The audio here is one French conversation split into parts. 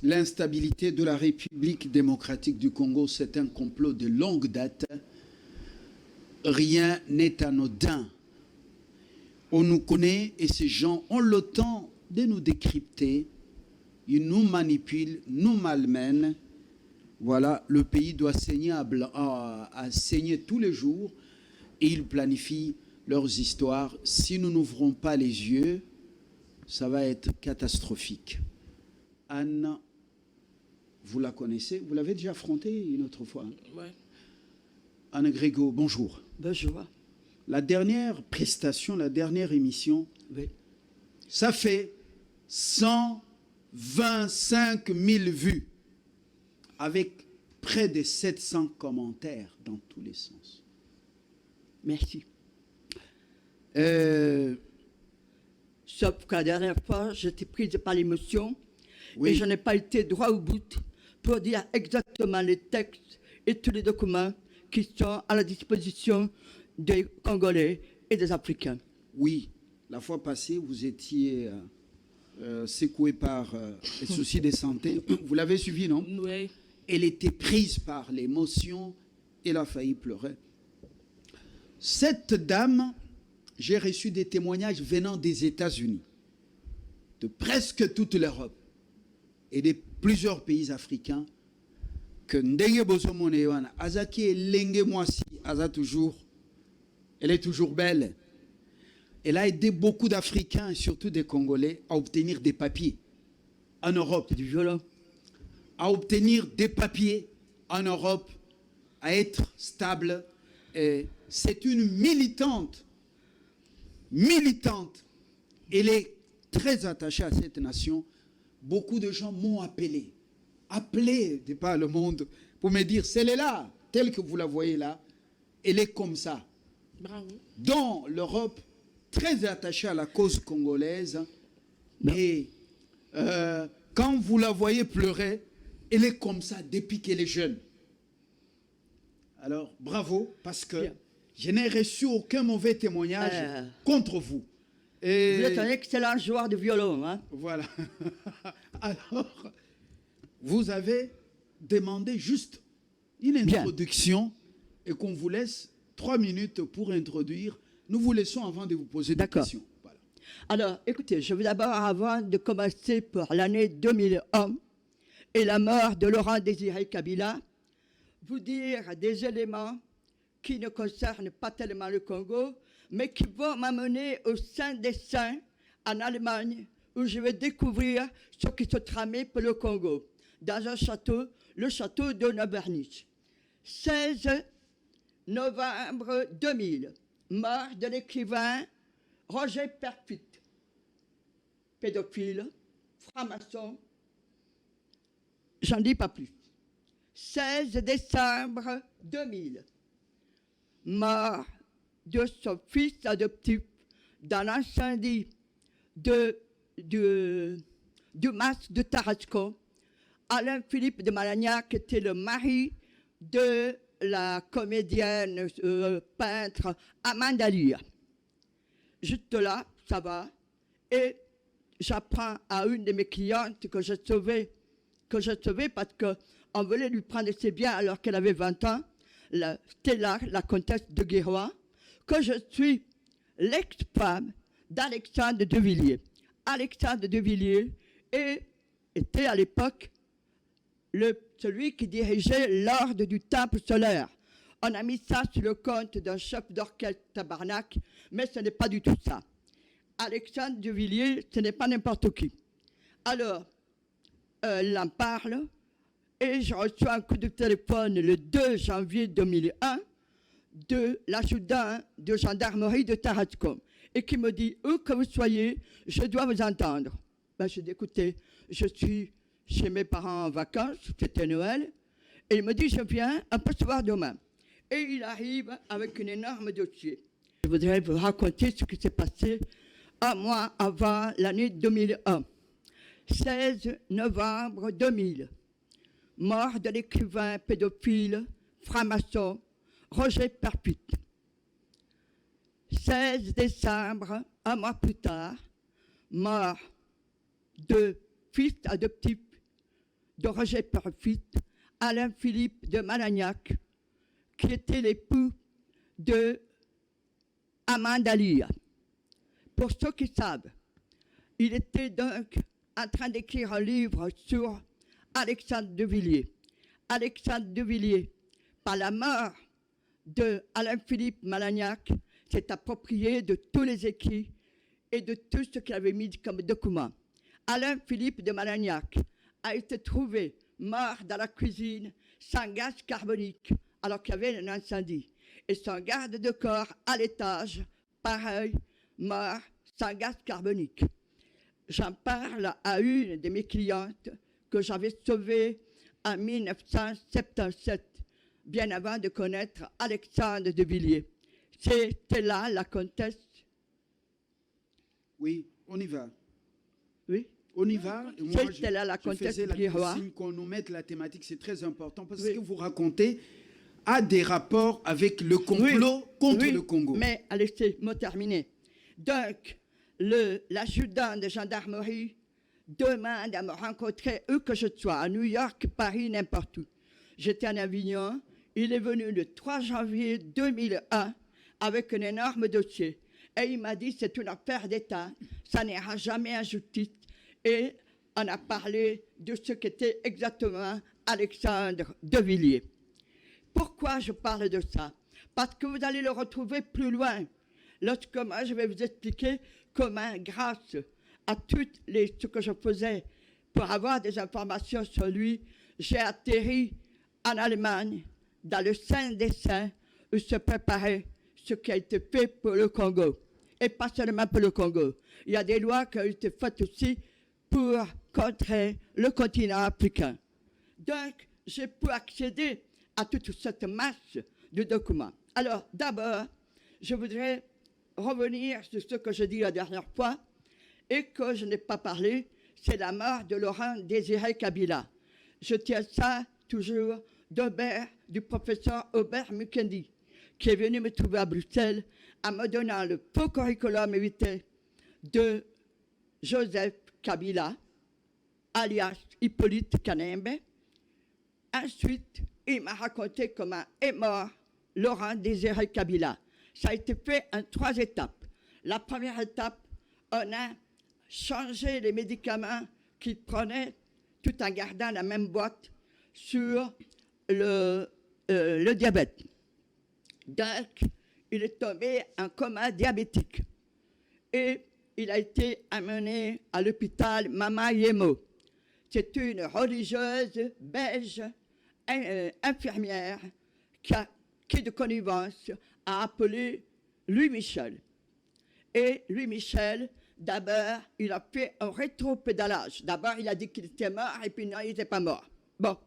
L'instabilité de la République démocratique du Congo, c'est un complot de longue date. Rien n'est anodin. On nous connaît et ces gens ont le temps de nous décrypter. Ils nous manipulent, nous malmènent. Voilà, le pays doit saigner à saigner tous les jours et ils planifient leurs histoires. Si nous n'ouvrons pas les yeux, ça va être catastrophique. Anne, vous la connaissez? Vous l'avez déjà affrontée une autre fois? Oui. Anne Grégo, bonjour. Bonjour. La dernière prestation, la dernière émission, Oui. ça fait 125 000 vues, avec près de 700 commentaires dans tous les sens. Merci. Euh, Sauf que la dernière fois, j'étais prise par l'émotion Oui. et je n'ai pas été droit au bout pour dire exactement les textes et tous les documents qui sont à la disposition des Congolais et des Africains. oui, la fois passée, vous étiez secoué par les soucis de santé. Vous l'avez suivi, non? Oui. Elle était prise par l'émotion, elle a failli pleurer. Cette dame, j'ai reçu des témoignages venant des États-Unis, de presque toute l'Europe et de plusieurs pays africains, que Ndenge Bozomone Yohana, Azaki et Lenge Mwasi, elle est toujours belle. Elle a aidé beaucoup d'Africains et surtout des Congolais à obtenir des papiers en Europe. C'est du violent. À obtenir des papiers en Europe, à être stable. C'est une militante. Elle est très attachée à cette nation. Beaucoup de gens m'ont appelé de par le monde pour me dire, c'est là, telle que vous la voyez là, elle est comme ça. Bravo. Dans l'Europe, très attachée à la cause congolaise. Non. Et quand vous la voyez pleurer, elle est comme ça depuis qu'elle est jeune. Alors, bravo, parce que Bien. je n'ai reçu aucun mauvais témoignage contre vous. Et Vous êtes un excellent joueur de violon, hein? voilà. Alors, vous avez demandé juste une introduction et qu'on vous laisse 3 minutes pour introduire. Nous vous laissons avant de vous poser des D'accord. questions. Voilà. Alors, écoutez, je veux d'abord, avant de commencer pour l'année 2001 et la mort de Laurent Désiré Kabila, vous dire des éléments qui ne concernent pas tellement le Congo, mais qui vont m'amener au sein des saints en Allemagne, où je vais découvrir ce qui se tramait pour le Congo, dans un château, le château de Neubernich. 16 novembre 2000, mort de l'écrivain Roger Perput, pédophile, franc-maçon, j'en dis pas plus. 16 décembre 2000, mort de son fils adoptif dans l'incendie du masque de Tarascon. Alain Philippe de Malagnac était le mari de la comédienne peintre Amanda Lear. Juste là, ça va. Et j'apprends à une de mes clientes que je sauvais parce qu'on voulait lui prendre ses biens alors qu'elle avait 20 ans, Stella, la comtesse de Guérois, que je suis l'ex-femme d'Alexandre de Villiers. Alexandre de Villiers était à l'époque celui qui dirigeait l'ordre du Temple solaire. On a mis ça sur le compte d'un chef d'orchestre tabarnak, mais ce n'est pas du tout ça. Alexandre de Villiers, ce n'est pas n'importe qui. Alors, elle en parle, et je reçois un coup de téléphone le 2 janvier 2001 de l'adjudant de gendarmerie de Tarascon, et qui me dit, où que vous soyez, je dois vous entendre. Ben, je dis, écoutez, je suis chez mes parents en vacances, c'était Noël, et il me dit, je viens, on peut se voir demain. Et il arrive avec un énorme dossier. Je voudrais vous raconter ce qui s'est passé un mois avant l'année 2001. 16 novembre 2000, mort de l'écrivain pédophile, franc-maçon, Roger Perput. 16 décembre, un mois plus tard, mort de fils adoptif de Roger Perfit, Alain-Philippe de Malagnac, qui était l'époux de Amanda Lear. Pour ceux qui savent, il était donc en train d'écrire un livre sur Alexandre de Villiers. Alexandre de Villiers, par la mort de Alain-Philippe Malagnac, s'est approprié de tous les écrits et de tout ce qu'il avait mis comme document. Alain-Philippe de Malagnac a été trouvé mort dans la cuisine sans gaz carbonique alors qu'il y avait un incendie. Et son garde de corps à l'étage, pareil, mort sans gaz carbonique. J'en parle à une de mes clientes que j'avais sauvée en 1977, bien avant de connaître Alexandre de Villiers. C'était là la comtesse. Oui, on y va. Oui. On y va. C'était là la comtesse Birois. Qu'on nous mette la thématique, c'est très important parce que vous racontez a des rapports avec le complot contre le Congo. Mais laissez-moi terminer. Donc, l'adjudant de gendarmerie demande à me rencontrer, où que je sois, à New York, Paris, n'importe où. J'étais en Avignon. Il est venu le 3 janvier 2001 avec un énorme dossier. Et il m'a dit, c'est une affaire d'État, ça n'ira jamais en justice. Et on a parlé de ce qu'était exactement Alexandre de Villiers. Pourquoi je parle de ça? Parce que vous allez le retrouver plus loin. Lorsque moi, je vais vous expliquer comment, grâce à tout ce que je faisais pour avoir des informations sur lui, j'ai atterri en Allemagne, dans le Saint des Saints, où se préparait ce qui a été fait pour le Congo. Et pas seulement pour le Congo. Il y a des lois qui ont été faites aussi pour contrer le continent africain. Donc, j'ai pu accéder à toute cette masse de documents. Alors, d'abord, je voudrais revenir sur ce que je dis la dernière fois et que je n'ai pas parlé, c'est la mort de Laurent Désiré Kabila. Je tiens ça toujours du professeur Aubert Mukendi, qui est venu me trouver à Bruxelles en me donnant le faux curriculum vitae de Joseph Kabila, alias Hippolyte Kanembe. Ensuite, il m'a raconté comment est mort Laurent Désiré Kabila. Ça a été fait en 3 étapes. La première étape, on a changé les médicaments qu'il prenait tout en gardant la même boîte sur le diabète. Donc, il est tombé en coma diabétique. Et il a été amené à l'hôpital Mama Yemo. C'est une religieuse belge, infirmière, qui de connivence a appelé Louis Michel. Et Louis Michel, d'abord, il a fait un rétropédalage. D'abord, il a dit qu'il était mort, et puis non, il n'était pas mort. Bon.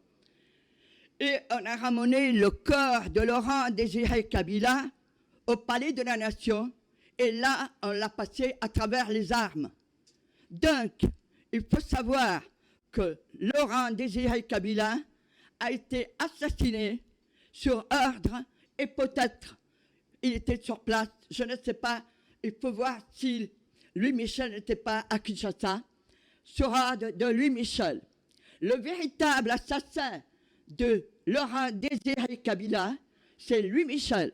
Et on a ramené le corps de Laurent Désiré Kabila au Palais de la Nation, et là, on l'a passé à travers les armes. Donc, il faut savoir que Laurent Désiré Kabila a été assassiné sur ordre, et peut-être il était sur place, je ne sais pas, il faut voir si Louis Michel n'était pas à Kinshasa, sur ordre de Louis Michel. Le véritable assassin de Laurent Désiré Kabila, c'est Louis Michel.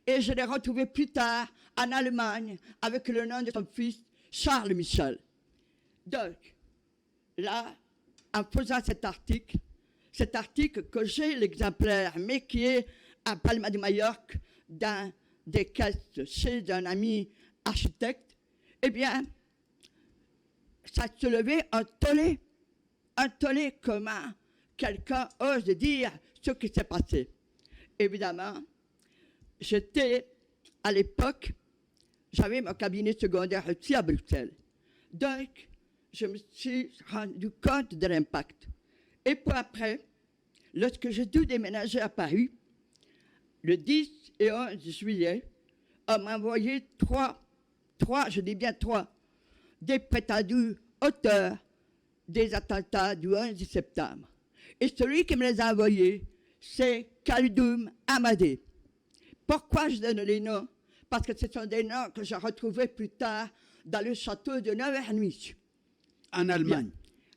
Et je l'ai retrouvé plus tard en Allemagne avec le nom de son fils, Charles Michel. Donc, là, en faisant cet article que j'ai l'exemplaire, mais qui est à Palma de Majorque, dans des caisses chez un ami architecte, eh bien, ça se levait un tollé comment quelqu'un ose dire ce qui s'est passé. Évidemment, j'étais, à l'époque, j'avais mon cabinet secondaire aussi à Bruxelles. Donc, je me suis rendu compte de l'impact. Et puis après, lorsque j'ai dû déménager à Paris, le 10 et 11 juillet, on m'a envoyé trois, je dis bien trois, des prétendus auteurs des attentats du 11 septembre. Et celui qui me les a envoyés, c'est Kaldoum Amadé. Pourquoi je donne les noms? Parce que ce sont des noms que j'ai retrouvés plus tard dans le château de Nevernich. En Allemagne. Bien.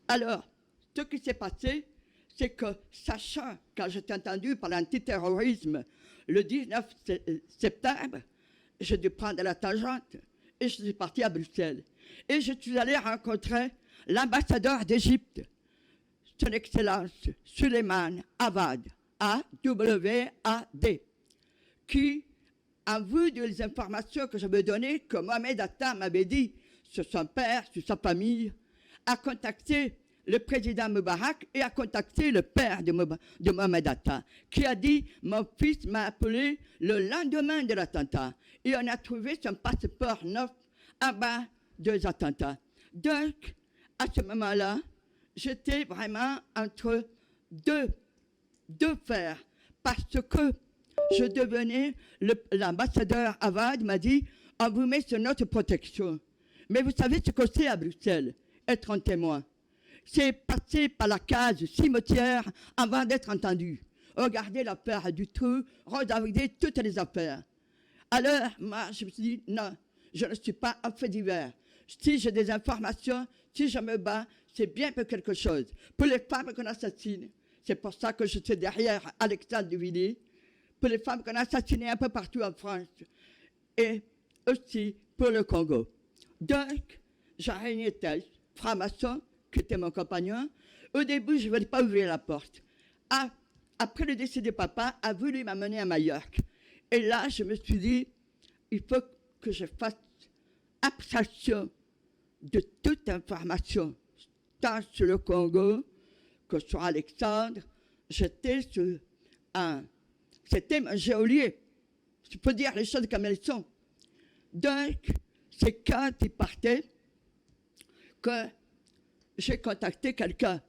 Alors, ce qui s'est passé, c'est que, sachant, quand j'étais entendu par l'antiterrorisme, le 19 septembre, j'ai dû prendre la tangente et je suis parti à Bruxelles. Et je suis allé rencontrer l'ambassadeur d'Égypte, son Excellence Suleiman Awad, A-W-A-D, qui, en vue des informations que je me donnais, que Mohamed Atta m'avait dit sur son père, sur sa famille, a contacté le président Moubarak et a contacté le père de Mohamed Atta, qui a dit « Mon fils m'a appelé le lendemain de l'attentat et on a trouvé son passeport neuf avant deux attentats. » Donc, à ce moment-là, j'étais vraiment entre deux fers, parce que je devenais, l'ambassadeur Awad m'a dit « On vous met sur notre protection. » Mais vous savez ce que c'est à Bruxelles, être un témoin. C'est passer par la case cimetière avant d'être entendu. Regarder l'affaire du trou, regarder toutes les affaires. Alors, moi, je me suis dit, non, je ne suis pas un fait divers. Si j'ai des informations, si je me bats, c'est bien pour quelque chose. Pour les femmes qu'on assassine, c'est pour ça que je suis derrière Alexandre de Villiers, pour les femmes qu'on a assassinées un peu partout en France, et aussi pour le Congo. Donc, Jean-René Ettel, franc-maçon, qui était mon compagnon, au début, je ne voulais pas ouvrir la porte. Après le décès de papa, a voulu m'amener à Majorque. Et là, je me suis dit, il faut que je fasse abstraction de toute information, tant sur le Congo que sur Alexandre. C'était mon geôlier. Je peux dire les choses comme elles sont. Donc, c'est quand il partait que j'ai contacté quelqu'un.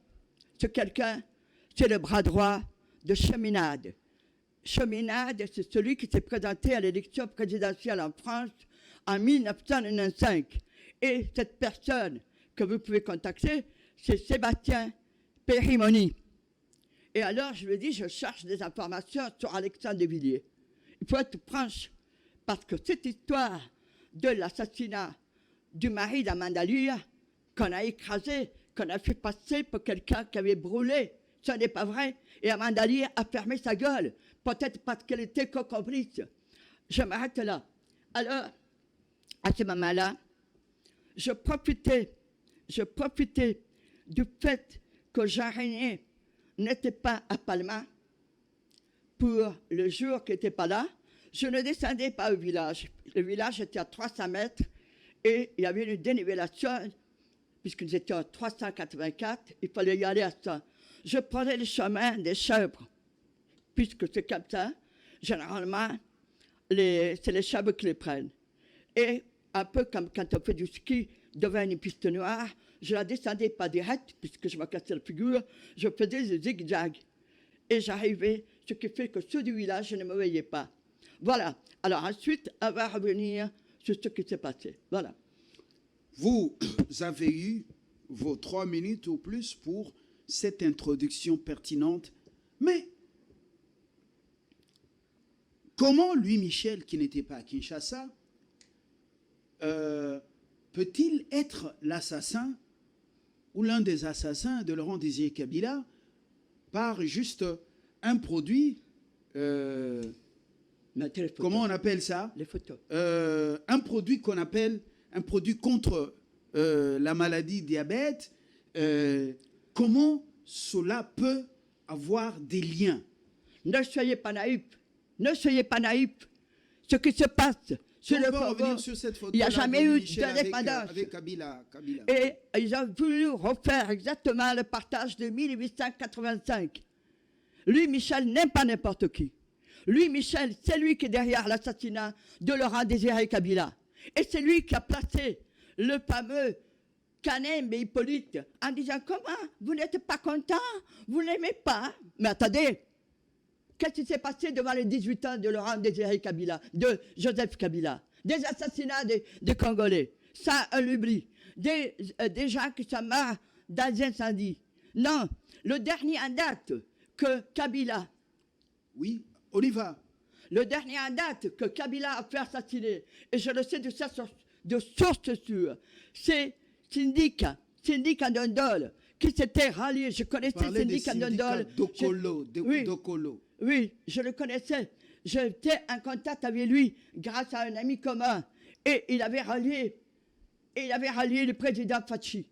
Ce quelqu'un, c'est le bras droit de Cheminade. Cheminade, c'est celui qui s'est présenté à l'élection présidentielle en France en 1995. Et cette personne que vous pouvez contacter, c'est Sébastien Périmoni. Et alors, je lui ai dit, je cherche des informations sur Alexandre de Villiers. Il faut être franche, parce que cette histoire de l'assassinat du mari d'Amanda Lear, qu'on a écrasé, qu'on a fait passer pour quelqu'un qui avait brûlé, ce n'est pas vrai. Et Amanda Lear a fermé sa gueule, peut-être parce qu'elle était co-complice. Je m'arrête là. Alors, à ce moment-là, je profitais du fait que Jean-René n'était pas à Palma pour le jour qu'il n'était pas là. Je ne descendais pas au village. Le village était à 300 mètres et il y avait une dénivellation, puisque nous étions à 384, il fallait y aller à ça. Je prenais le chemin des chèvres, puisque c'est comme ça. Généralement, c'est les chèvres qui les prennent. Et un peu comme quand on fait du ski devant une piste noire, je la descendais pas direct, puisque je me cassais la figure, je faisais des zigzags. Et j'arrivais, ce qui fait que ceux du village, je ne me voyais pas. Voilà. Alors ensuite, on va revenir sur ce qui s'est passé. Voilà. Vous avez eu vos 3 minutes ou plus pour cette introduction pertinente. Mais comment Louis Michel, qui n'était pas à Kinshasa, peut-il être l'assassin ou l'un des assassins de Laurent Désiré Kabila par juste un produit, comment on appelle ça? Les photos. Un produit qu'on appelle un produit contre la maladie diabète. Comment cela peut avoir des liens? Ne soyez pas naïfs. Ne soyez pas naïfs. Ce qui se passe sur le Congo, il n'y a jamais eu d'indépendance. Avec Kabila. Et ils ont voulu refaire exactement le partage de 1885. Lui, Michel, n'aime pas n'importe qui. Lui, Michel, c'est lui qui est derrière l'assassinat de Laurent Désiré Kabila. Et c'est lui qui a placé le fameux Canem et Hippolyte en disant « Comment? Vous n'êtes pas content? Vous ne l'aimez pas ?» Mais attendez, qu'est-ce qui s'est passé devant les 18 ans de Laurent Désiré Kabila, de Joseph Kabila? Des assassinats de Congolais. Ça, on l'oublie. Des gens qui sont morts dans des incendies. Non, le dernier en date que Kabila... Oui, on y va. Le dernier en date que Kabila a fait assassiner, et je le sais de source sûre, c'est Syndic Ndondol, qui s'était rallié. Je connaissais le Parlait des syndicat syndicats Ndondol. d'Okolo, Oui. d'Okolo. Oui, je le connaissais. J'étais en contact avec lui grâce à un ami commun. Et il avait rallié le président Fachi.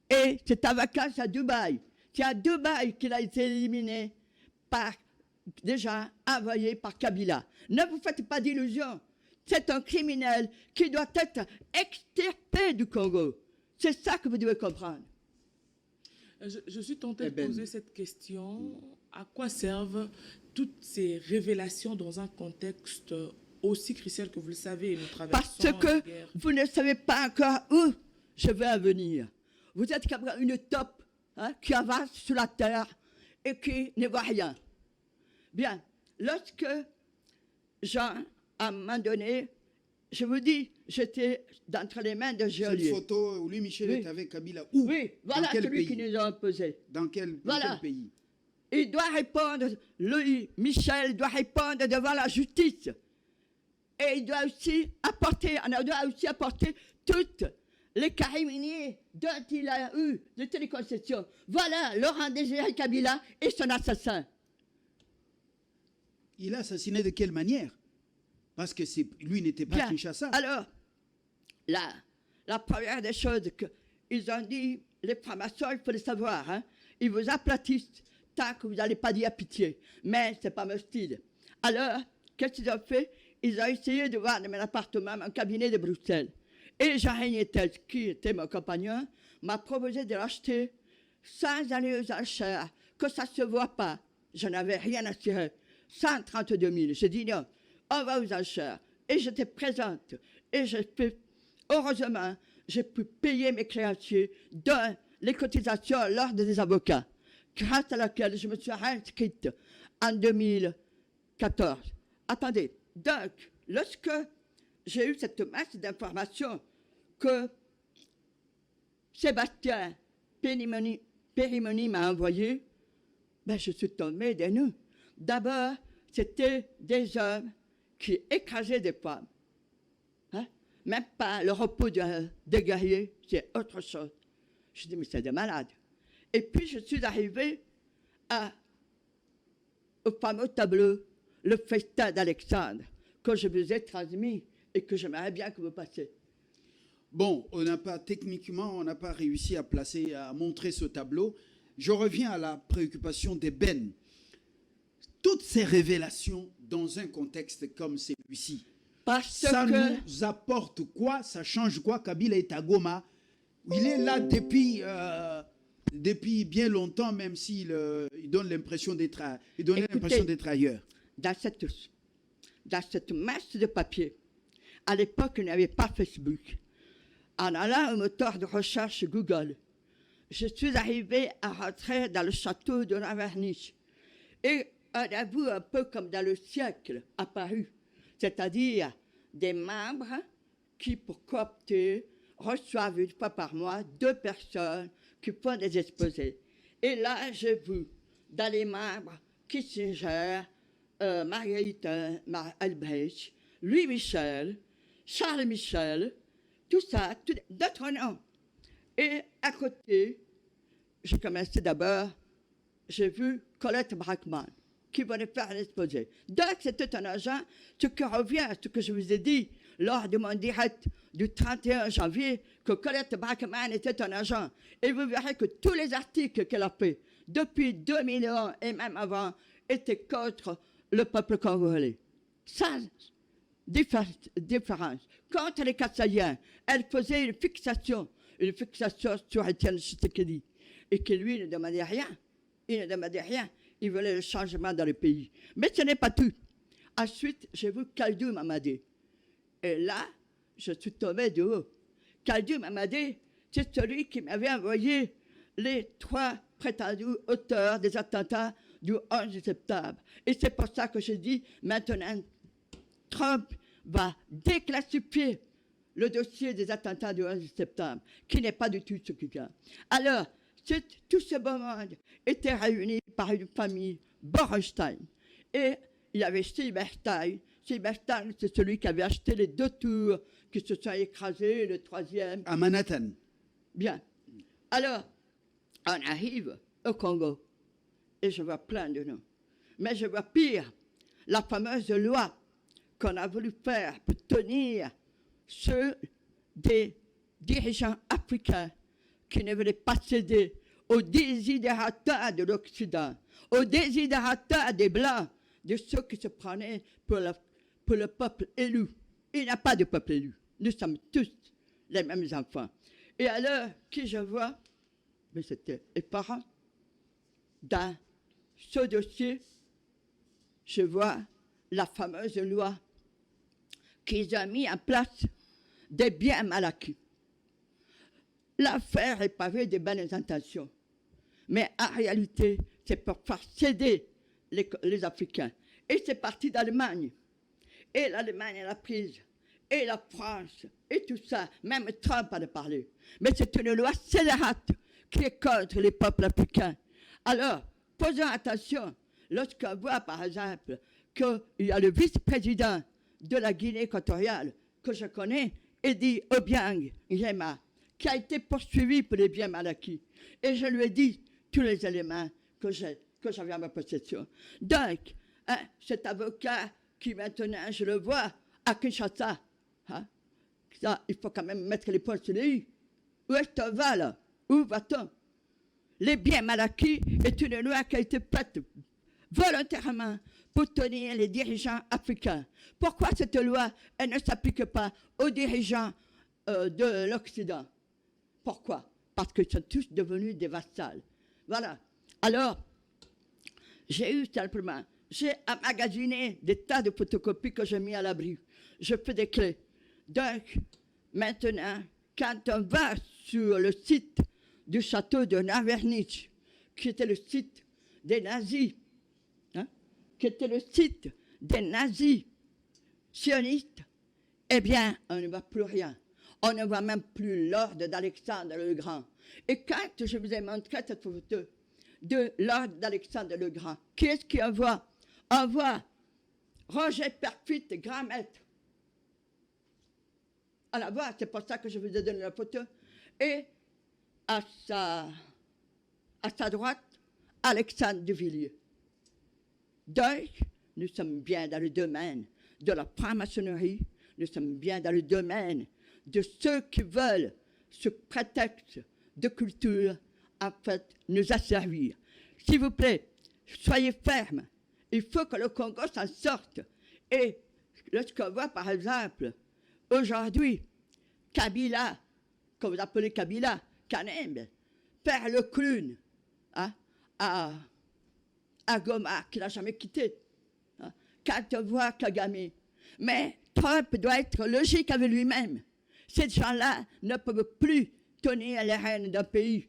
Et c'est en vacances à Dubaï. C'est à Dubaï qu'il a été éliminé déjà envoyé par Kabila. Ne vous faites pas d'illusions. C'est un criminel qui doit être extirpé du Congo. C'est ça que vous devez comprendre. Je suis tentée de poser cette question. À quoi servent toutes ces révélations dans un contexte aussi crucial que vous le savez, nous traversons Parce que la guerre. vous ne savez pas encore où je vais en venir. Vous êtes comme une taupe qui avance sur la terre et qui ne voit rien. Bien, lorsque Jean, à un moment donné, je vous dis, j'étais d'entre les mains de Cette Geolier. photo où lui, Michel, Oui. est avec Kabila. Où? Oui, voilà Dans quel celui pays? qui nous a imposé. Dans quel Voilà. pays? Il doit répondre, lui, Michel, doit répondre devant la justice. Et il doit aussi apporter, toutes les cariminiers dont il a eu de toutes les concessions. Voilà Laurent Désiré Kabila et son assassin. Il a assassiné de quelle manière? Parce que lui n'était pas Bien. Kinshasa. Alors, la première des choses qu'ils ont dit, les francs-maçons, il faut le savoir, ils vous aplatissent tant que vous n'allez pas dire pitié. Mais ce n'est pas mon style. Alors, qu'est-ce qu'ils ont fait? Ils ont essayé de voir dans mon appartement, mon cabinet de Bruxelles. Et Jean-René Etel, qui était mon compagnon, m'a proposé de l'acheter sans aller aux enchères, que ça ne se voit pas. Je n'avais rien à tirer. 132 000. J'ai dit non, on va aux enchères. Et j'étais présente. Et heureusement, j'ai pu payer mes créanciers dans les cotisations à l'ordre des avocats, grâce à laquelle je me suis réinscrite en 2014. Attendez, donc, lorsque j'ai eu cette masse d'informations que Sébastien Périmoni m'a envoyé, ben, je suis tombée des nues. D'abord, c'était des hommes qui écrasaient des femmes. Même pas le repos des guerriers, c'est autre chose. Je dis, mais c'est des malades. Et puis, je suis arrivée au fameux tableau, le festin d'Alexandre, que je vous ai transmis et que j'aimerais bien que vous passiez. Bon, techniquement, on n'a pas réussi à montrer ce tableau. Je reviens à la préoccupation d'Eben. Toutes ces révélations dans un contexte comme celui-ci, ça nous apporte quoi? Ça change quoi? Kabila est à Goma. Il est là depuis bien longtemps, même s'il donne l'impression d'être ailleurs. Dans cette masse de papier, à l'époque, il n'y avait pas Facebook. En allant au moteur de recherche Google, je suis arrivée à rentrer dans le château de Navarniche. Et un avoue un peu comme dans le siècle apparu, c'est-à-dire des membres qui, pour coopter, reçoivent une fois par mois 2 personnes qui font des exposés. Et là, j'ai vu dans les membres Kissinger, Marguerite Albrecht, Louis Michel, Charles Michel, tout ça, d'autres noms. Et à côté, j'ai commencé d'abord, j'ai vu Colette Brackman, qui venait faire un exposé. Donc, c'était un agent, ce qui revient à ce que je vous ai dit lors de mon direct du 31 janvier, que Colette Brackman était un agent. Et vous verrez que tous les articles qu'elle a fait, depuis 2001 et même avant, étaient contre le peuple congolais. Sans différence. Contre les Kassayens, elle faisait une fixation sur Étienne Tshisekedi. Et que lui ne demandait rien. Il ne demandait rien. Il voulait le changement dans le pays. Mais ce n'est pas tout. Ensuite, j'ai vu Kaldou Mamadé. Et là, je suis tombé de haut. Kaldou Mamadé, c'est celui qui m'avait envoyé les 3 prétendus auteurs des attentats du 11 septembre. Et c'est pour ça que je dis, maintenant, Trump va déclassifier le dossier des attentats du 11 septembre, qui n'est pas du tout ce qu'il y a. Alors, tout ce beau monde était réuni par une famille Borenstein. Et il y avait Silberstein. Silberstein, c'est celui qui avait acheté les 2 tours qui se sont écrasés, le 3e. À Manhattan. Bien. Alors, on arrive au Congo et je vois plein de noms. Mais je vois pire, la fameuse loi qu'on a voulu faire pour tenir ceux des dirigeants africains qui ne voulaient pas céder aux desiderata de l'Occident, aux desiderata des Blancs, de ceux qui se prenaient pour le peuple élu. Il n'y a pas de peuple élu. Nous sommes tous les mêmes enfants. Et alors, qui je vois? Mais c'était effarant. Dans ce dossier, je vois la fameuse loi qu'ils ont mis en place des biens mal acquis. L'affaire est pavée de bonnes intentions. Mais en réalité, c'est pour faire céder les Africains. Et c'est parti d'Allemagne. Et l'Allemagne l'a prise. Et la France. Et tout ça. Même Trump en a parlé. Mais c'est une loi scélérate qui est contre les peuples africains. Alors, faisons attention. Lorsqu'on voit, par exemple, qu'il y a le vice-président de la Guinée équatoriale, que je connais, Edi Obiang Yema, qui a été poursuivi pour les biens mal acquis. Et je lui ai dit tous les éléments que j'avais en ma possession. Donc, cet avocat qui maintenant, je le vois, à Kinshasa, ça, il faut quand même mettre les points sur les i. Où est-ce qu'on va là? Où va-t-on? Les biens mal acquis est une loi qui a été faite volontairement pour tenir les dirigeants africains. Pourquoi cette loi, elle ne s'applique pas aux dirigeants de l'Occident? Pourquoi? Parce qu'ils sont tous devenus des vassals. Voilà. Alors, j'ai emmagasiné des tas de photocopies que j'ai mis à l'abri. Je fais des clés. Donc, maintenant, quand on va sur le site du château de Navernich, qui était le site des nazis, sionistes, eh bien, on ne voit plus rien. On ne voit même plus l'ordre d'Alexandre le Grand. Et quand je vous ai montré cette photo de l'ordre d'Alexandre le Grand, qui est-ce qu'on voit? On voit Roger Perfit, grand maître. À la voix, c'est pour ça que je vous ai donné la photo. Et à sa droite, Alexandre de Villiers. Donc, nous sommes bien dans le domaine de la franc-maçonnerie, nous sommes bien dans le domaine de ceux qui veulent, ce prétexte de culture, en fait, nous asservir. S'il vous plaît, soyez fermes. Il faut que le Congo s'en sorte. Et lorsqu'on voit, par exemple, aujourd'hui, Kabila, que vous appelez Kabila, Kanembe, faire le clown à Goma, qu'il n'a jamais quitté. Quand on voit Kagame. Mais Trump doit être logique avec lui-même. Ces gens-là ne peuvent plus tenir les rênes d'un pays.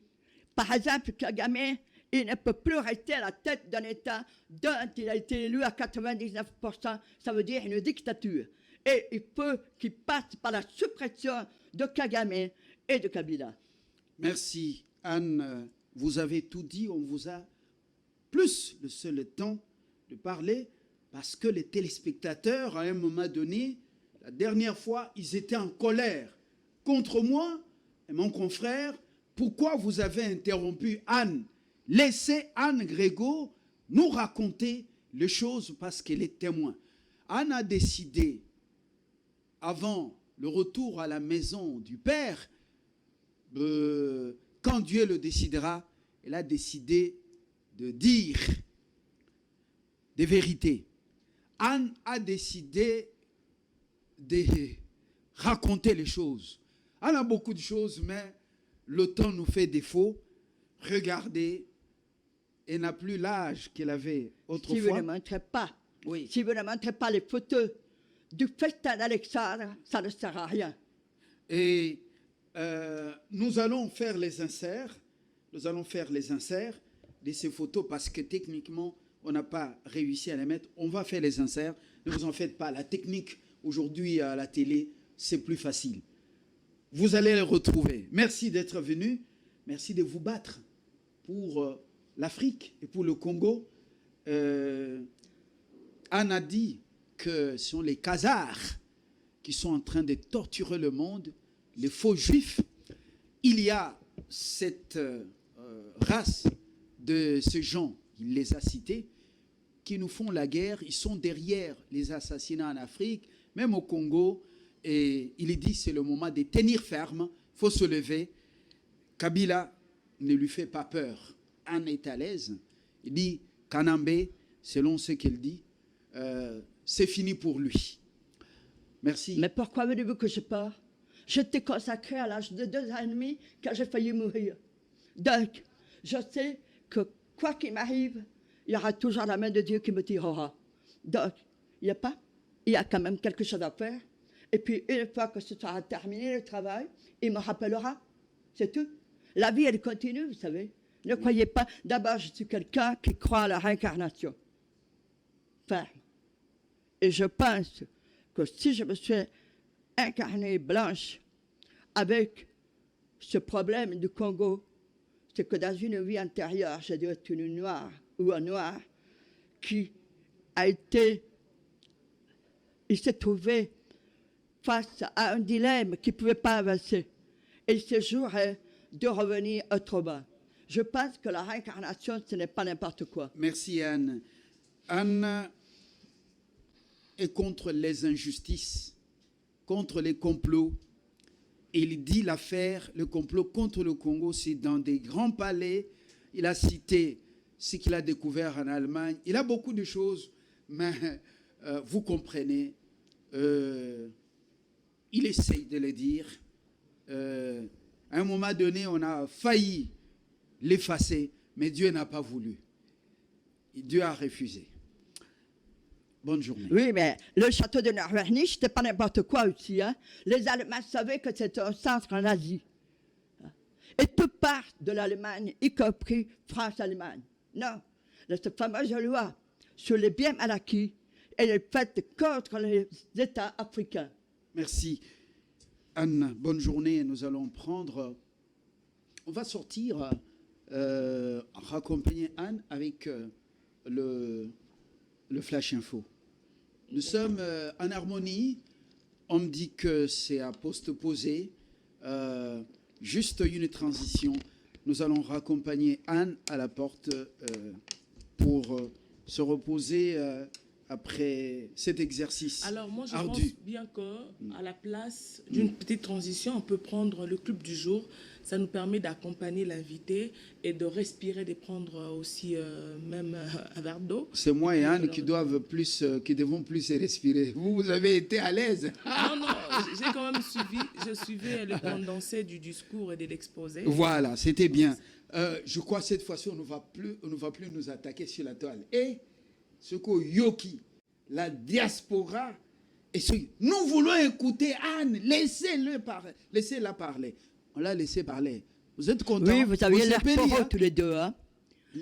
Par exemple, Kagame, il ne peut plus rester à la tête d'un État dont il a été élu à 99%. Ça veut dire une dictature. Et il faut qu'il passe par la suppression de Kagame et de Kabila. Merci, Anne. Vous avez tout dit. On vous a plus laissé le temps de parler parce que les téléspectateurs, à un moment donné, la dernière fois, ils étaient en colère contre moi et mon confrère. Pourquoi vous avez interrompu Anne? Laissez Anne Grégo nous raconter les choses parce qu'elle est témoin. Anne a décidé, avant le retour à la maison du Père, quand Dieu le décidera, elle a décidé de dire des vérités. Anne a décidé de raconter les choses. Anne a beaucoup de choses, mais le temps nous fait défaut. Regardez, elle n'a plus l'âge qu'elle avait autrefois. Si vous ne montrez pas, oui. Si vous ne montrez pas les photos du festin d'Alexandre, ça ne sert à rien. Et nous allons faire les inserts. Nous allons faire les inserts de ces photos parce que techniquement, on n'a pas réussi à les mettre. On va faire les inserts. Ne vous en faites pas. La technique, aujourd'hui, à la télé, c'est plus facile. Vous allez les retrouver. Merci d'être venu. Merci de vous battre pour l'Afrique et pour le Congo. Anne a dit que ce sont les Khazars qui sont en train de torturer le monde, les faux juifs. Il y a cette traces de ces gens, il les a cités, qui nous font la guerre. Ils sont derrière les assassinats en Afrique, même au Congo. Et il dit c'est le moment de tenir ferme, il faut se lever. Kabila ne lui fait pas peur. Anne est à l'aise. Il dit Kanambe, selon ce qu'il dit, c'est fini pour lui. Merci. Mais pourquoi voulez-vous que je parte? J'étais consacrée à l'âge de 2 ans et demi quand j'ai failli mourir. Donc, je sais que quoi qu'il m'arrive, il y aura toujours la main de Dieu qui me tirera. Donc, il y a quand même quelque chose à faire. Et puis, une fois que ce sera terminé le travail, il me rappellera. C'est tout. La vie, elle continue, vous savez. Ne croyez pas. D'abord, je suis quelqu'un qui croit à la réincarnation. Ferme. Et je pense que si je me suis incarnée blanche avec ce problème du Congo, c'est que dans une vie antérieure, j'ai dû être une noire ou un noir qui a été, il s'est trouvé face à un dilemme qui ne pouvait pas avancer. Et ce jour est de revenir autrement. Je pense que la réincarnation, ce n'est pas n'importe quoi. Merci Anne. Anne est contre les injustices, contre les complots. Et il dit l'affaire, le complot contre le Congo, c'est dans des grands palais. Il a cité ce qu'il a découvert en Allemagne. Il a beaucoup de choses, mais vous comprenez, il essaye de le dire. À un moment donné, on a failli l'effacer, mais Dieu n'a pas voulu. Dieu a refusé. Bonne journée. Oui, mais le château de Neuwernig, c'était pas n'importe quoi aussi. Hein? Les Allemands savaient que c'était un centre en Asie. Et tout part de l'Allemagne, y compris France-Allemagne. Non, cette fameuse loi sur les biens mal acquis, elle est faite contre les États africains. Merci. Anne, bonne journée. Nous allons prendre... On va sortir, raccompagner Anne avec le Flash Info. Nous sommes en harmonie. On me dit que c'est à poste posé. Juste une transition. Nous allons raccompagner Anne à la porte pour se reposer après cet exercice ardu. Alors moi, je pense bien qu'à la place d'une petite transition, on peut prendre le club du jour. Ça nous permet d'accompagner l'invité et de respirer, de prendre aussi même un verre d'eau. C'est moi et Anne qui devons plus respirer. Vous avez été à l'aise. Non, j'ai quand même je suivais le condensé du discours et de l'exposé. Voilà, c'était bien. Je crois que cette fois-ci, on ne va plus nous attaquer sur la toile. Et ce que Yoki, la diaspora, nous voulons écouter Anne. Laissez-la parler. On l'a laissé parler. Vous êtes contents? Oui, vous aviez l'air pauvres tous les deux. Hein?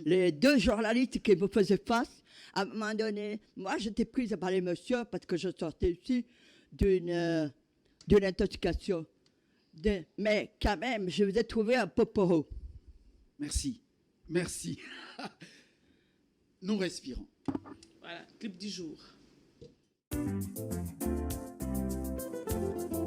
Les deux journalistes qui vous faisaient face, à un moment donné, moi j'étais prise par les messieurs parce que je sortais ici d'une intoxication. Mais quand même, je vous ai trouvé un peu poreux. Merci. Merci. Nous respirons. Voilà, clip du jour.